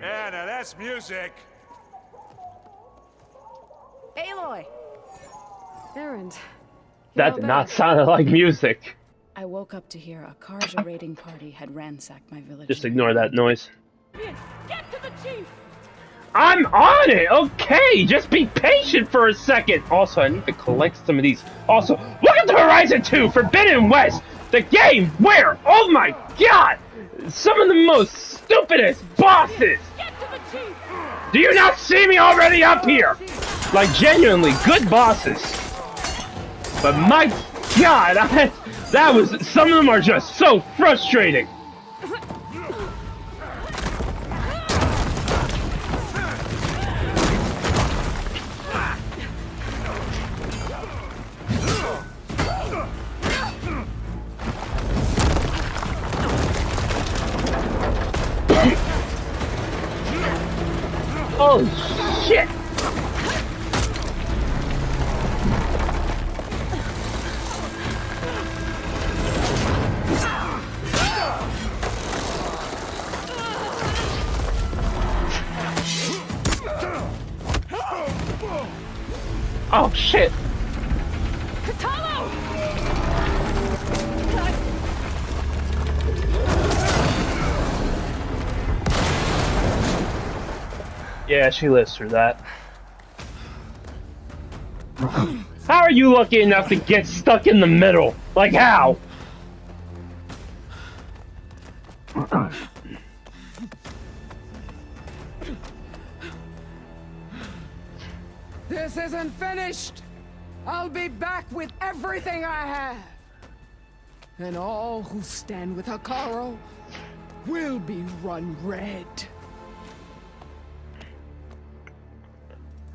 Yeah, now that's music. Aloy! Erend. That did not sound like music. I woke up to hear a Karja raiding party had ransacked my village. Just ignore that noise. Get to the chief! I'm on it! Okay, just be patient for a second! Also, I need to collect some of these. Also, look at the Horizon 2 Forbidden West! The game where, oh my god! Some of the most stupidest bosses! Get to the chief! Do you not see me already up here? Like, genuinely good bosses. But my god, that was, some of them are just so frustrating. Holy shit! Oh shit! Yeah, she lives through that. How are you lucky enough to get stuck in the middle? Like how? This isn't finished! I'll be back with everything I have! And all who stand with Hekarro will be run red.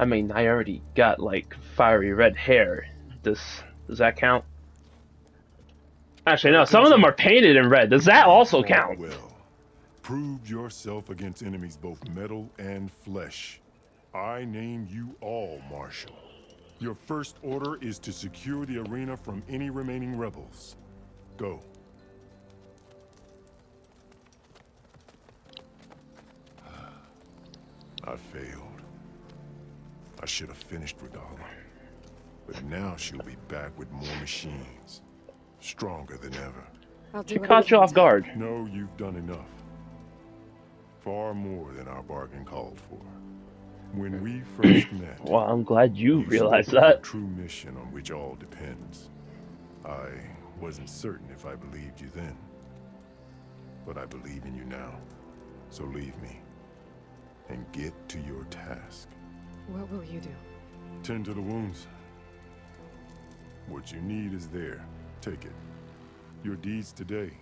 I mean, I already got, like, fiery red hair. Does that count? Actually, no, some of them are painted in red. Does that also count? Well, prove yourself against enemies both metal and flesh. I name you all Marshal. Your first order is to secure the arena from any remaining rebels. Go. I failed. I should have finished Regalla. But now she'll be back with more machines. Stronger than ever. She caught you off guard. No, you've done enough. Far more than our bargain called for. When we first met... Well, I'm glad you realized spoke of that. a true mission on which all depends. I wasn't certain if I believed you then. But I believe in you now. So leave me. And get to your task. What will you do? Tend to the wounds. What you need is there. Take it. Your deeds today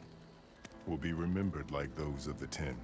will be remembered like those of the 10.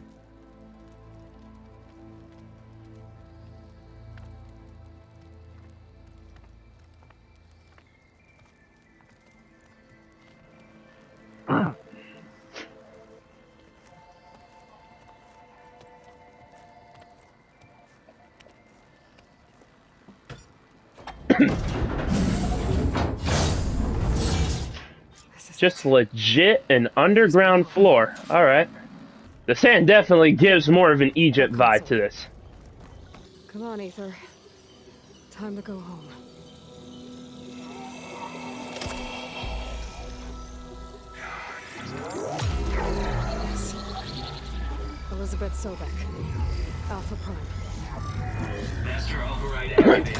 Just legit an underground floor. Alright. The sand definitely gives more of an Egypt vibe to this. Come on, Aether. Time to go home. Yes. Elizabeth Sobek. Alpha Prime. Master override activated.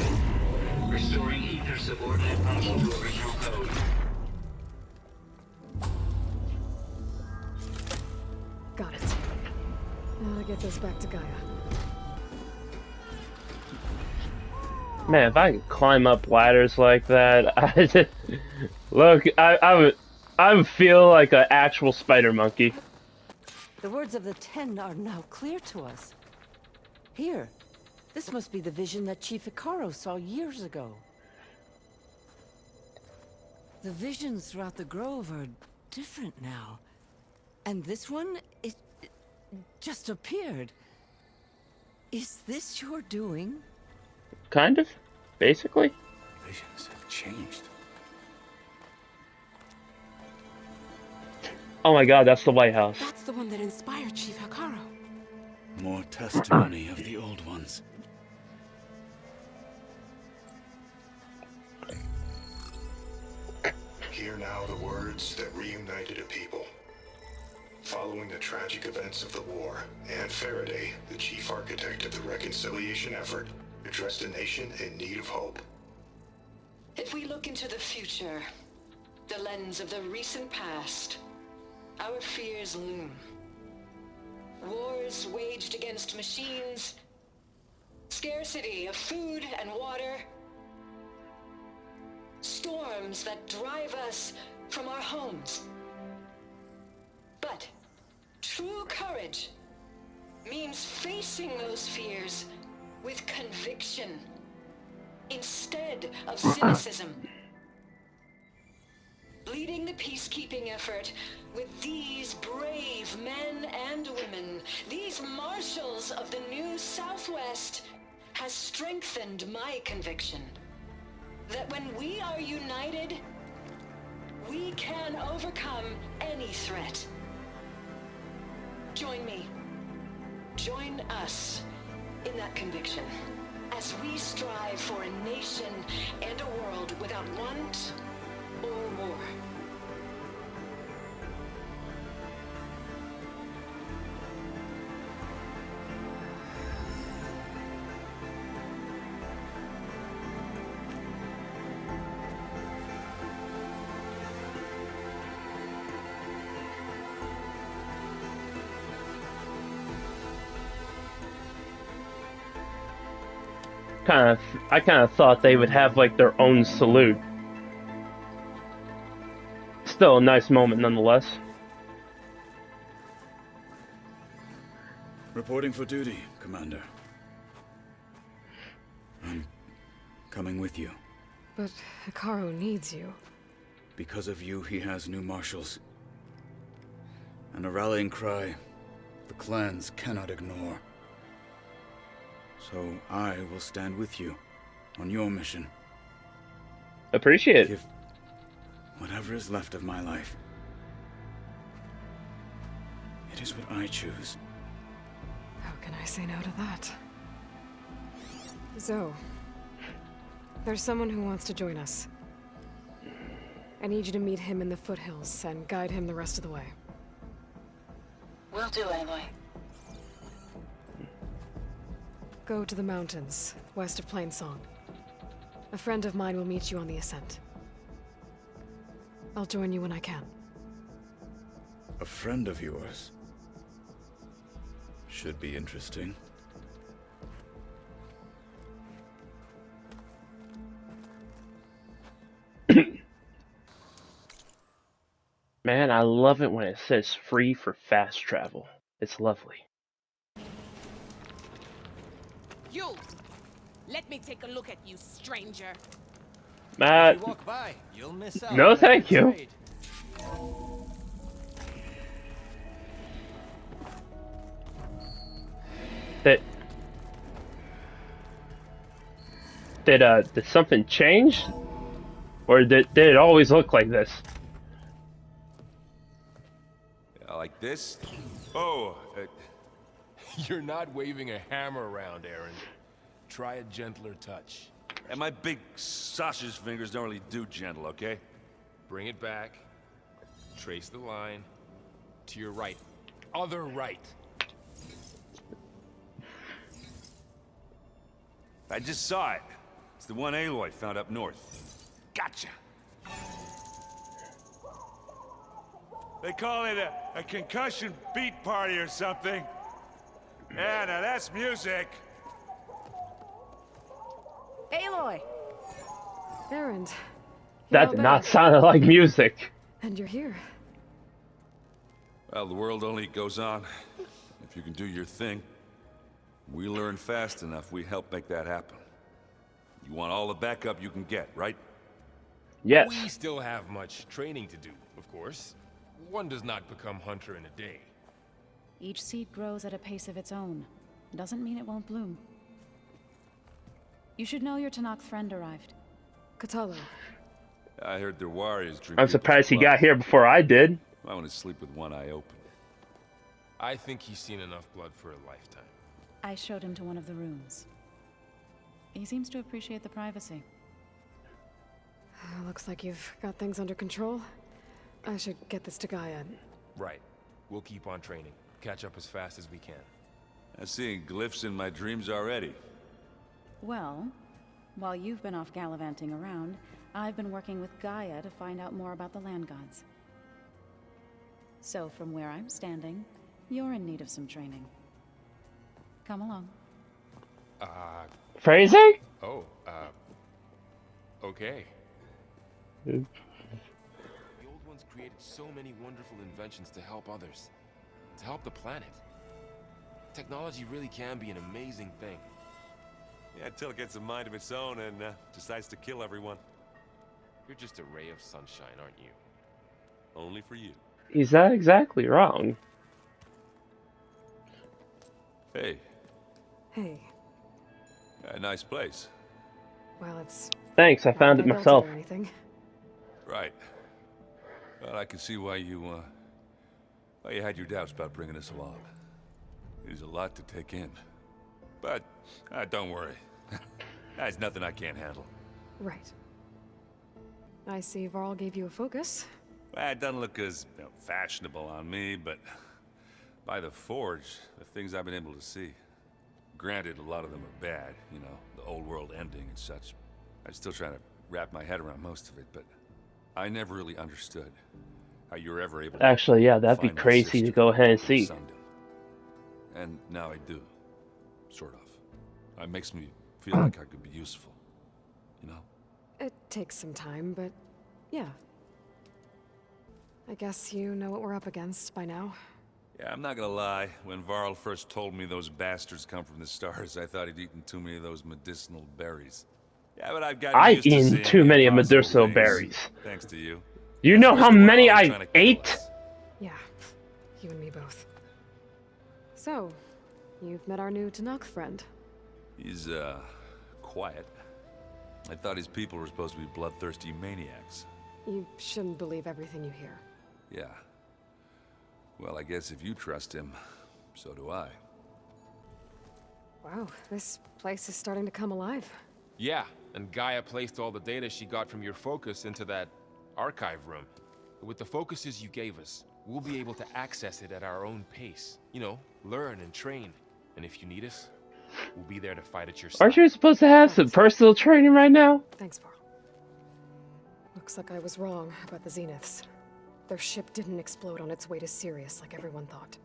Restoring Aether subordinate function to original code. Got it. Now to get this back to Gaia. Man, if I could climb up ladders like that, I just, look, I would feel like an actual spider monkey. The words of the 10 are now clear to us. Here, this must be the vision that Chief Hekarro saw years ago. The visions throughout the grove are different now. And this one, it just appeared. Is this your doing? Kind of, basically. Visions have changed. Oh my god, that's the White House. That's the one that inspired Chief Hekarro. More testimony of the old ones. Hear now the words that reunited a people. Following the tragic events of the war, Anne Faraday, the chief architect of the reconciliation effort, addressed a nation in need of hope. If we look into the future, the lens of the recent past, our fears loom. Wars waged against machines, scarcity of food and water, storms that drive us from our homes. But true courage means facing those fears with conviction instead of cynicism. Leading the peacekeeping effort with these brave men and women, these marshals of the new Southwest, has strengthened my conviction that when we are united, we can overcome any threat. Join me. Join us in that conviction as we strive for a nation and a world without want or war. I kind of thought they would have like their own salute. Still a nice moment nonetheless. Reporting for duty, Commander. I'm coming with you. But Hekarro needs you. Because of you, he has new marshals. And a rallying cry the clans cannot ignore. So I will stand with you on your mission. Appreciate it. Give whatever is left of my life. It is what I choose. How can I say no to that? Zoe, there's someone who wants to join us. I need you to meet him in the foothills and guide him the rest of the way. Will do, Aloy. Go to the mountains, west of Plainsong. A friend of mine will meet you on the ascent. I'll join you when I can. A friend of yours? Should be interesting. Man, I love it when it says free for fast travel. It's lovely. You! Let me take a look at you, stranger. Matt. If you walk by, you'll miss out. No, thank you. Did something change? Or did it always look like this? Like this? Oh, you're not waving a hammer around, Aaron. Try a gentler touch. And my big sausage fingers don't really do gentle, okay? Bring it back. Trace the line. To your right. Other right. I just saw it. It's the one Aloy found up north. Gotcha. They call it a concussion beat party or something. Yeah, now that's music. Aloy! Erend. That did not sound like music. And you're here. Well, the world only goes on if you can do your thing. We learn fast enough, we help make that happen. You want all the backup you can get, right? Yes. We still have much training to do, of course. One does not become hunter in a day. Each seed grows at a pace of its own. Doesn't mean it won't bloom. You should know your Tanakh friend arrived. Kotallo. I heard their warriors drink. I'm surprised he got here before I did. I want to sleep with one eye open. I think he's seen enough blood for a lifetime. I showed him to one of the rooms. He seems to appreciate the privacy. Looks like you've got things under control. I should get this to Gaia. Right. We'll keep on training. Catch up as fast as we can. I'm seeing glyphs in my dreams already. Well, while you've been off gallivanting around, I've been working with Gaia to find out more about the land gods. So from where I'm standing, you're in need of some training. Come along. Phrasing? Oh, okay. The old ones created so many wonderful inventions to help others. To help the planet. Technology really can be an amazing thing. Yeah, until it gets a mind of its own and decides to kill everyone. You're just a ray of sunshine, aren't you? Only for you. He's not exactly wrong. Hey, Hey. a nice place. Well, it's Thanks, I found it not built myself. or anything. Right. Well, I can see why you had your doubts about bringing us along. It is a lot to take in. But, don't worry. There's nothing I can't handle. Right. I see Varl gave you a focus. Well, it doesn't look as fashionable on me, but by the Forge, the things I've been able to see. Granted, a lot of them are bad, you know, the old world ending and such. I'm still trying to wrap my head around most of it, but I never really understood how you were ever able to Actually, yeah, that'd be find my crazy to sister, go ahead and see. Sundom. And now I do. Sort of. It makes me feel like I could be useful. You know? It takes some time, but yeah. I guess you know what we're up against by now. Yeah, I'm not gonna lie. When Varl first told me those bastards come from the stars, I thought he'd eaten too many of those medicinal berries. Yeah, but I've gotten I've used to eaten seeing too the many impossible medicinal things, berries. Thanks to you. You know how Especially when many Varl was I trying to kill ate? us. Yeah, you and me both. So, you've met our new Tanakh friend. He's, quiet. I thought his people were supposed to be bloodthirsty maniacs. You shouldn't believe everything you hear. Yeah. Well, I guess if you trust him, so do I. Wow, this place is starting to come alive. Yeah, and Gaia placed all the data she got from your focus into that archive room. With the focuses you gave us, we'll be able to access it at our own pace. You know, learn and train. And if you need us, we'll be there to fight at your side. Aren't you supposed to have some personal training right now? Thanks, Varl. Looks like I was wrong about the Zeniths. Their ship didn't explode on its way to Sirius like everyone thought.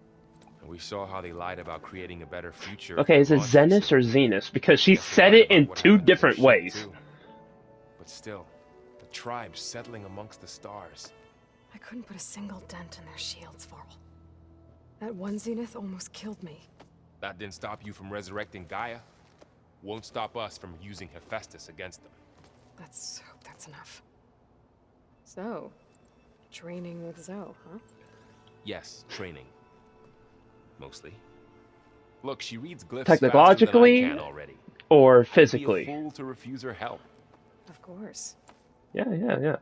And we saw how they lied about creating a better future. Okay, is it Zenith or Zenus? Because she said it in two different ways. Too. But still, the tribes settling amongst the stars. I couldn't put a single dent in their shields, Varl. That one Zenith almost killed me. That didn't stop you from resurrecting Gaia. Won't stop us from using Hephaestus against them. Let's hope that's enough. So, training with Zoe, huh? Yes, training. Mostly. Look, she reads glyphs Technologically faster than I can already. or I'd be a physically? fool to refuse her help. Of course. Yeah.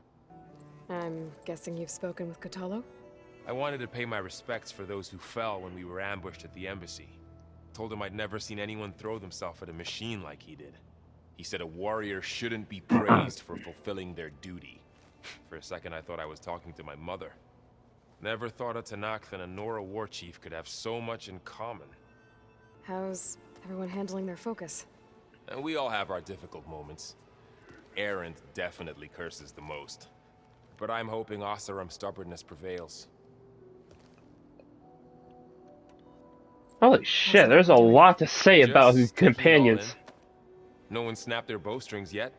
I'm guessing you've spoken with Kotallo? I wanted to pay my respects for those who fell when we were ambushed at the embassy. Told him I'd never seen anyone throw themselves at a machine like he did. He said a warrior shouldn't be praised for fulfilling their duty. For a second I thought I was talking to my mother. Never thought a Tanakh and a Nora war chief could have so much in common. How's everyone handling their focus? And we all have our difficult moments. Erend definitely curses the most. But I'm hoping Oseram's stubbornness prevails. Holy shit, there's a lot to say about his Just taking companions. all in. No one snapped their bowstrings yet.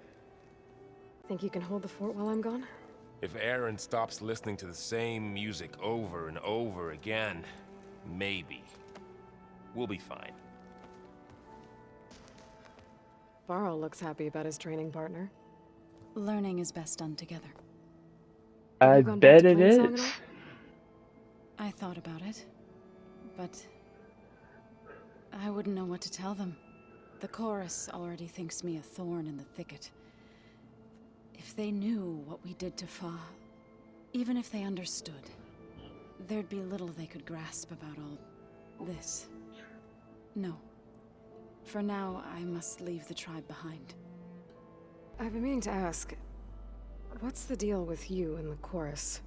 Think you can hold the fort while I'm gone? If Erend stops listening to the same music over and over again, maybe. We'll be fine. Varl looks happy about his training partner. Learning is best done together. I gone back bet to it Plainsong is. at all? I thought about it, but I wouldn't know what to tell them. The chorus already thinks me a thorn in the thicket. If they knew what we did to Fa, even if they understood, there'd be little they could grasp about all this. No. For now, I must leave the tribe behind. I've been meaning to ask, what's the deal with you and the chorus?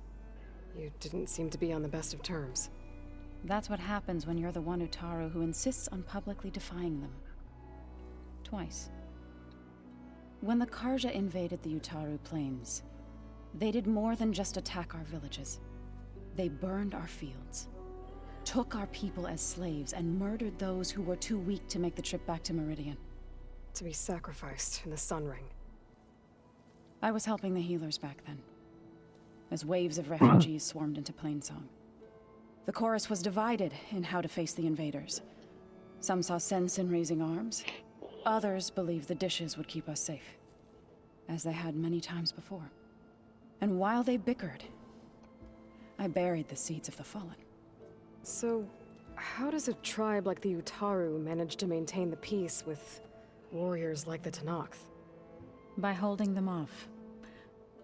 You didn't seem to be on the best of terms. That's what happens when you're the one Utaru who insists on publicly defying them. Twice. When the Karja invaded the Utaru plains, they did more than just attack our villages. They burned our fields, took our people as slaves, and murdered those who were too weak to make the trip back to Meridian. To be sacrificed in the Sun Ring. I was helping the healers back then, as waves of refugees swarmed into Plainsong. The chorus was divided in how to face the invaders. Some saw sense in raising arms. Others believed the dishes would keep us safe, as they had many times before. And while they bickered, I buried the seeds of the fallen. So, how does a tribe like the Utaru manage to maintain the peace with warriors like the Tenakth? By holding them off.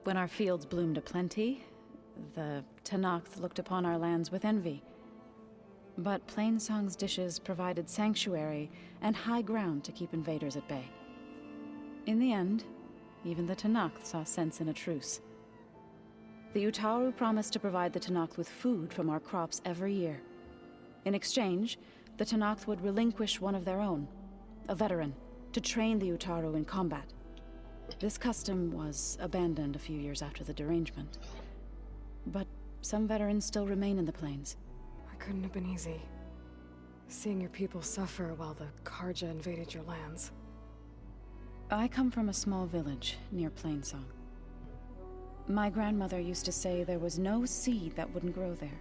When our fields bloomed aplenty, the Tenakth looked upon our lands with envy. But Plainsong's dishes provided sanctuary and high ground to keep invaders at bay. In the end, even the Tenakth saw sense in a truce. The Utaru promised to provide the Tenakth with food from our crops every year. In exchange, the Tenakth would relinquish one of their own, a veteran, to train the Utaru in combat. This custom was abandoned a few years after the derangement. But some veterans still remain in the plains. It couldn't have been easy. Seeing your people suffer while the Karja invaded your lands. I come from a small village near Plainsong. My grandmother used to say there was no seed that wouldn't grow there.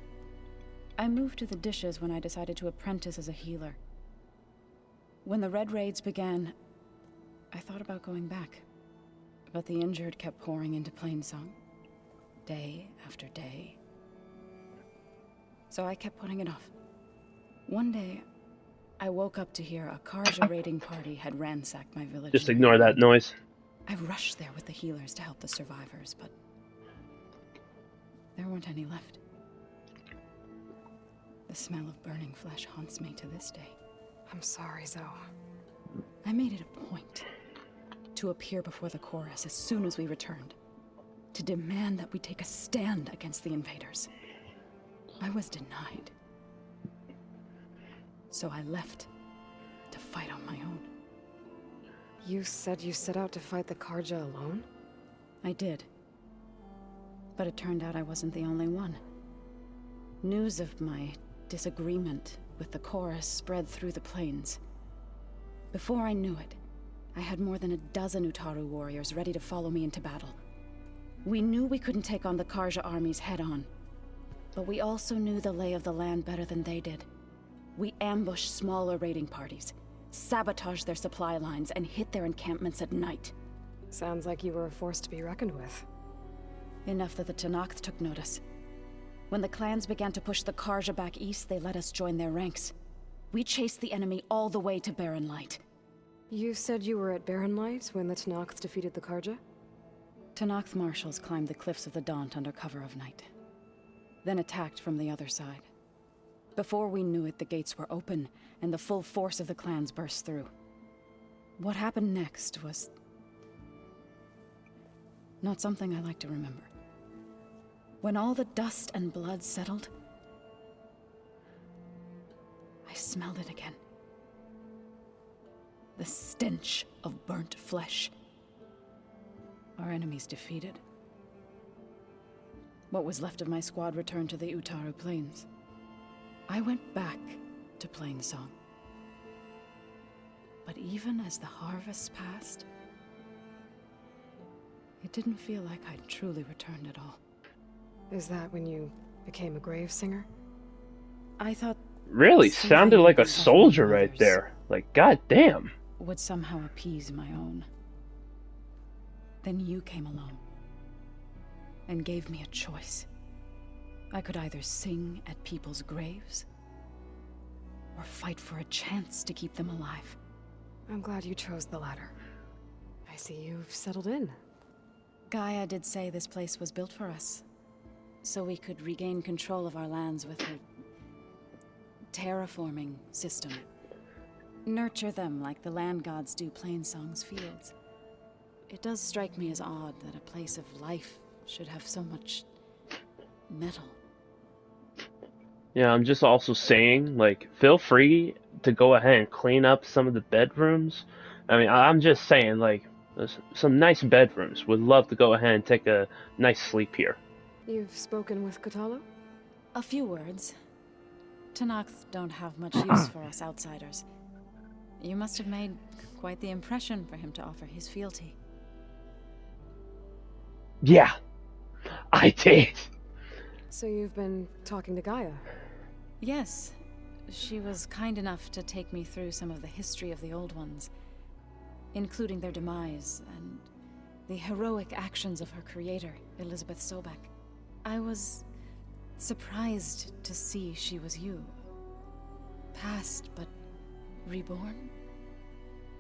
I moved to the dishes when I decided to apprentice as a healer. When the Red Raids began, I thought about going back. But the injured kept pouring into Plainsong, day after day. So I kept putting it off. One day, I woke up to hear a Karja raiding party had ransacked my village. Just ignore that noise. I rushed there with the healers to help the survivors, but there weren't any left. The smell of burning flesh haunts me to this day. I'm sorry, Zoe. I made it a point to appear before the chorus as soon as we returned, to demand that we take a stand against the invaders. I was denied. So I left to fight on my own. You said you set out to fight the Karja alone? I did. But it turned out I wasn't the only one. News of my disagreement with the chorus spread through the plains. Before I knew it, I had more than a dozen Utaru warriors ready to follow me into battle. We knew we couldn't take on the Karja armies head-on, but we also knew the lay of the land better than they did. We ambushed smaller raiding parties, sabotaged their supply lines, and hit their encampments at night. Sounds like you were a force to be reckoned with. Enough that the Tenakth took notice. When the clans began to push the Karja back east, they let us join their ranks. We chased the enemy all the way to Barren Light. You said you were at Barren Light when the Tenakth defeated the Karja? Tenakth marshals climbed the cliffs of the Daunt under cover of night, then attacked from the other side. Before we knew it, the gates were open, and the full force of the clans burst through. What happened next was not something I like to remember. When all the dust and blood settled, I smelled it again. The stench of burnt flesh. Our enemies defeated. What was left of my squad returned to the Utaru Plains. I went back to Plainsong. But even as the harvest passed, it didn't feel like I'd truly returned at all. Is that when you became a grave singer? I thought... Really sounded like a soldier right there. Like, goddamn. Would somehow appease my own. Then you came along and gave me a choice. I could either sing at people's graves or fight for a chance to keep them alive. I'm glad you chose the latter. I see you've settled in. Gaia did say this place was built for us, so we could regain control of our lands with her terraforming system. Nurture them like the land gods do Plainsong's fields. It does strike me as odd that a place of life should have so much metal. Yeah, I'm just also saying, like, feel free to go ahead and clean up some of the bedrooms. I mean, I'm just saying, like, there's some nice bedrooms. Would love to go ahead and take a nice sleep here. You've spoken with Kotallo? A few words. Tenakth don't have much use for us outsiders. You must have made quite the impression for him to offer his fealty. Yeah, I did. So you've been talking to Gaia? Yes. She was kind enough to take me through some of the history of the Old Ones, including their demise and the heroic actions of her creator, Elizabeth Sobek. I was surprised to see she was you. Past, but reborn?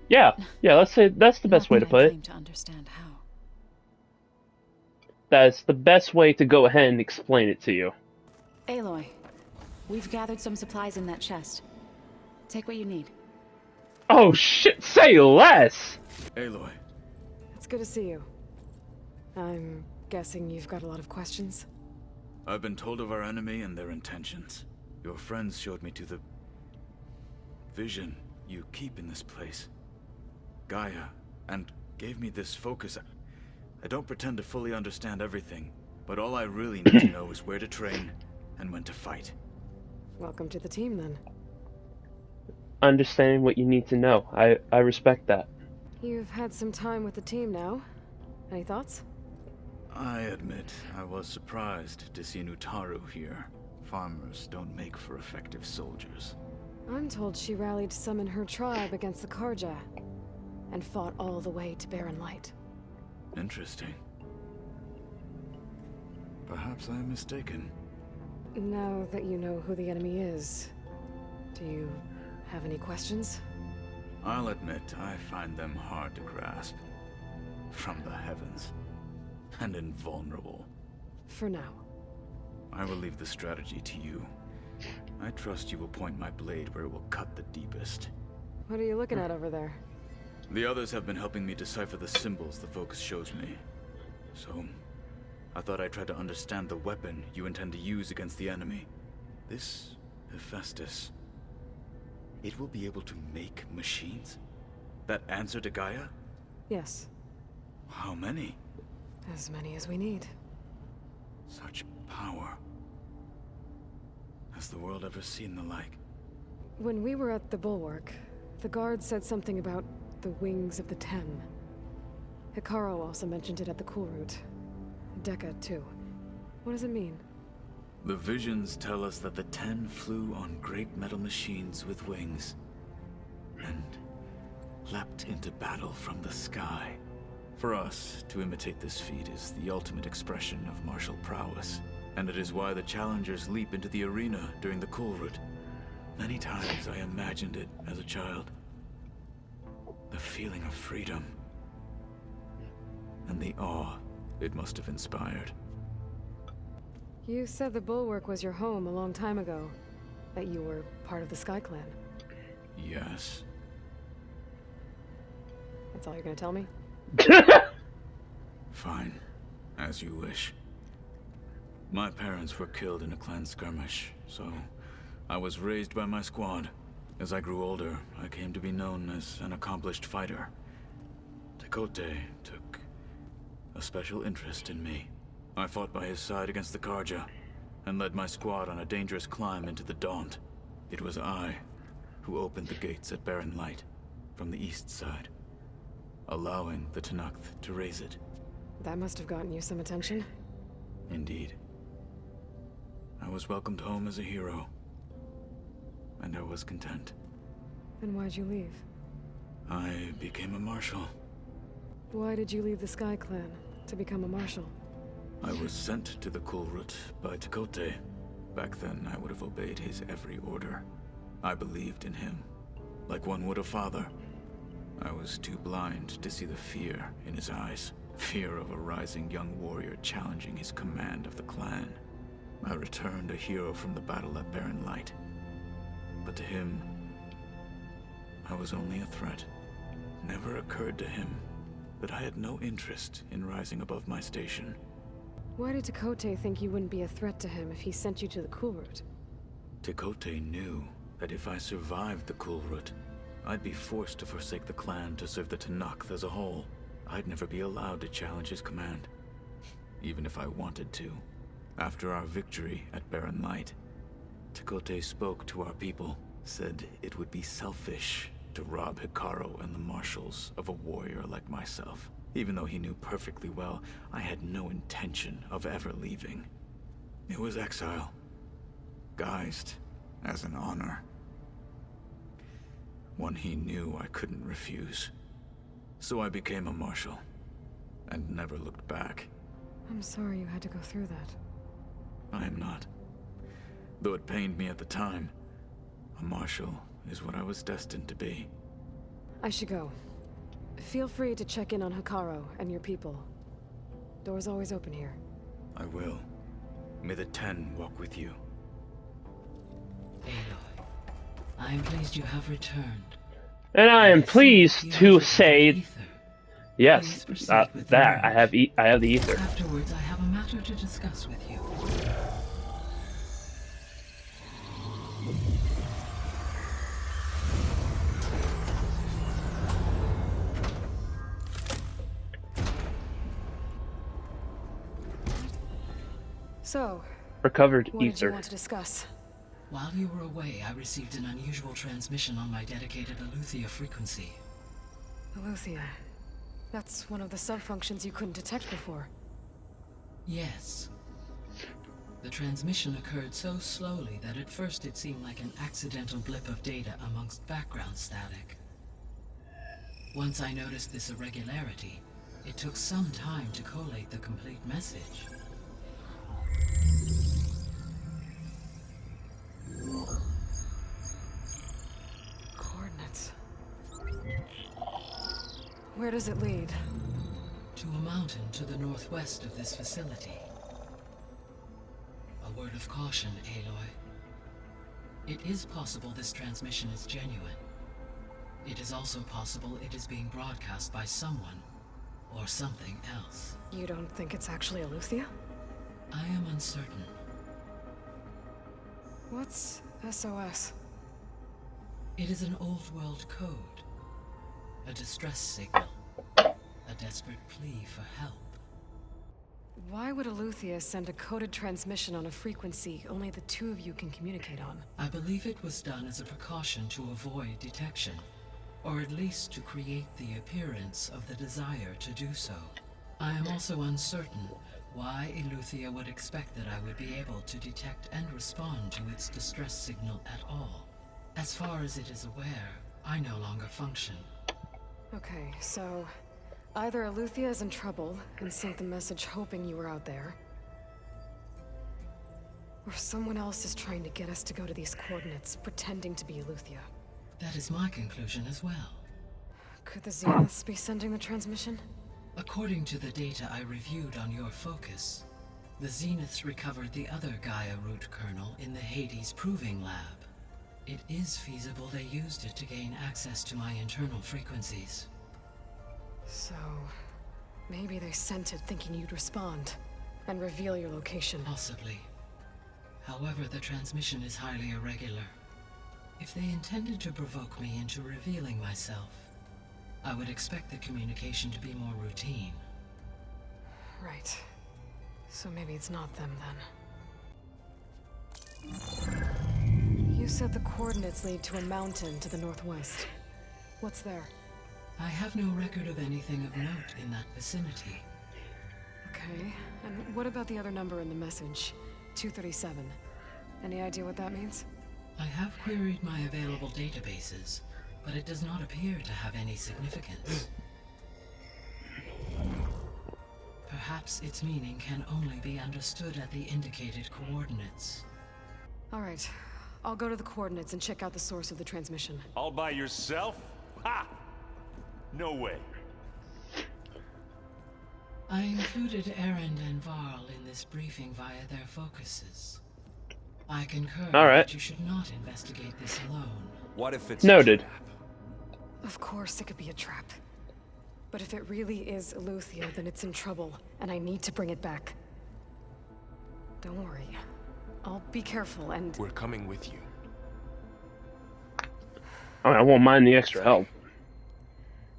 Yeah, let's say that's the best way to put it. To understand how. That's the best way to go ahead and explain it to you. Aloy, we've gathered some supplies in that chest. Take what you need. Oh shit, say less! Aloy. It's good to see you. I'm guessing you've got a lot of questions? I've been told of our enemy and their intentions. Your friends showed me to the vision you keep in this place. Gaia, and gave me this focus. I don't pretend to fully understand everything, but all I really need to know is where to train and when to fight. Welcome to the team, then. Understanding what you need to know. I respect that. You've had some time with the team now. Any thoughts? I admit, I was surprised to see Nutaru here. Farmers don't make for effective soldiers. I'm told she rallied some in her tribe against the Karja, and fought all the way to Barren Light. Interesting. Perhaps I am mistaken. Now that you know who the enemy is, do you have any questions? I'll admit, I find them hard to grasp. From the heavens. And invulnerable. For now. I will leave the strategy to you. I trust you will point my blade where it will cut the deepest. What are you looking at over there? The others have been helping me decipher the symbols the focus shows me. So, I thought I'd try to understand the weapon you intend to use against the enemy. This Hephaestus, it will be able to make machines? That answer to Gaia? Yes. How many? As many as we need. Such power. Has the world ever seen the like? When we were at the Bulwark, the guard said something about the Wings of the Ten. Hikaru also mentioned it at the Cool Route. Dekka, too. What does it mean? The visions tell us that the Ten flew on great metal machines with wings, and leapt into battle from the sky. For us, to imitate this feat is the ultimate expression of martial prowess, and it is why the challengers leap into the arena during the Cool Route. Many times I imagined it as a child. The feeling of freedom, and the awe it must have inspired. You said the Bulwark was your home a long time ago, that you were part of the Sky Clan. Yes. That's all you're gonna tell me? Fine, as you wish. My parents were killed in a clan skirmish, so I was raised by my squad. As I grew older, I came to be known as an accomplished fighter. Tekote took a special interest in me. I fought by his side against the Karja, and led my squad on a dangerous climb into the Daunt. It was I who opened the gates at Barren Light, from the east side, allowing the Tenakth to raise it. That must have gotten you some attention. Indeed. I was welcomed home as a hero, and I was content. Then why'd you leave? I became a marshal. Why did you leave the Sky Clan to become a marshal? I was sent to the Cool Route by Tekote. Back then, I would have obeyed his every order. I believed in him, like one would a father. I was too blind to see the fear in his eyes. Fear of a rising young warrior challenging his command of the clan. I returned a hero from the battle at Barren Light. But to him, I was only a threat. Never occurred to him that I had no interest in rising above my station. Why did Tekote think you wouldn't be a threat to him if he sent you to the Kulrut? Tekote knew that if I survived the Kulrut, I'd be forced to forsake the clan to serve the Tenakth as a whole. I'd never be allowed to challenge his command, even if I wanted to. After our victory at Barren Light, Tekote spoke to our people, said it would be selfish to rob Hekarro and the Marshals of a warrior like myself, even though he knew perfectly well I had no intention of ever leaving. It was exile, guised as an honor. One he knew I couldn't refuse. So I became a Marshal, and never looked back. I'm sorry you had to go through that. I am not. Though it pained me at the time, a Marshal is what I was destined to be. I should go. Feel free to check in on Hekarro and your people. Door's always open here. I will. May the Ten walk with you. Aloy, I am pleased you have returned. And I am pleased to say, yes, that I have the ether. Afterwards, I have a matter to discuss with you. So, Recovered what did you ether. want to discuss? While you were away, I received an unusual transmission on my dedicated Eleuthia frequency. Eleuthia. That's one of the sub-functions you couldn't detect before. Yes. The transmission occurred so slowly that at first it seemed like an accidental blip of data amongst background static. Once I noticed this irregularity, it took some time to collate the complete message. Coordinates. Where does it lead? To a mountain to the northwest of this facility. A word of caution, Aloy. It is possible this transmission is genuine. It is also possible it is being broadcast by someone or something else. You don't think it's actually Eleuthia? I am uncertain. What's SOS? It is an old world code. A distress signal. A desperate plea for help. Why would Eleuthia send a coded transmission on a frequency only the two of you can communicate on? I believe it was done as a precaution to avoid detection, or at least to create the appearance of the desire to do so. I am also uncertain why Eleuthia would expect that I would be able to detect and respond to its distress signal at all. As far as it is aware, I no longer function. Okay, so either Eleuthia is in trouble and sent the message hoping you were out there, or someone else is trying to get us to go to these coordinates, pretending to be Eleuthia. That is my conclusion as well. Could the Zeniths be sending the transmission? According to the data I reviewed on your focus, the Zeniths recovered the other Gaia root kernel in the Hades Proving Lab. It is feasible they used it to gain access to my internal frequencies. So, maybe they sent it thinking you'd respond and reveal your location. Possibly. However, the transmission is highly irregular. If they intended to provoke me into revealing myself, I would expect the communication to be more routine. Right. So maybe it's not them then. You said the coordinates lead to a mountain to the northwest. What's there? I have no record of anything of note in that vicinity. Okay, and what about the other number in the message? 237. Any idea what that means? I have queried my available databases, but it does not appear to have any significance. Perhaps its meaning can only be understood at the indicated coordinates. All right, I'll go to the coordinates and check out the source of the transmission. All by yourself? Ha! No way. I included Erend and Varl in this briefing via their focuses. I concur All right. that you should not investigate this alone. What if it's Noted. Of course it could be a trap. But if it really is Eleuthia, then it's in trouble, and I need to bring it back. Don't worry. I'll be careful and... We're coming with you. I won't mind the extra help.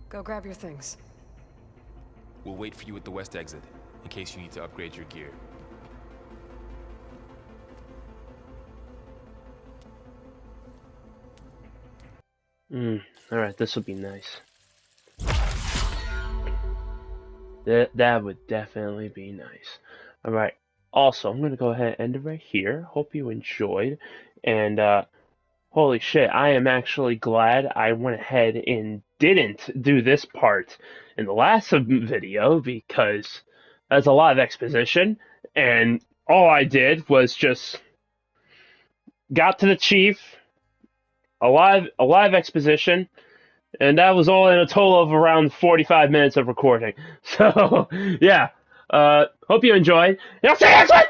Go grab your things. We'll wait for you at the west exit, in case you need to upgrade your gear. Alright, this would be nice. That would definitely be nice. Alright, also, I'm going to go ahead and end it right here. Hope you enjoyed. And, holy shit, I am actually glad I went ahead and didn't do this part in the last video, because that's a lot of exposition, and all I did was just got to the chief, a live exposition, and that was all in a total of around 45 minutes of recording. So, yeah, hope you enjoyed, and I'll see you next one!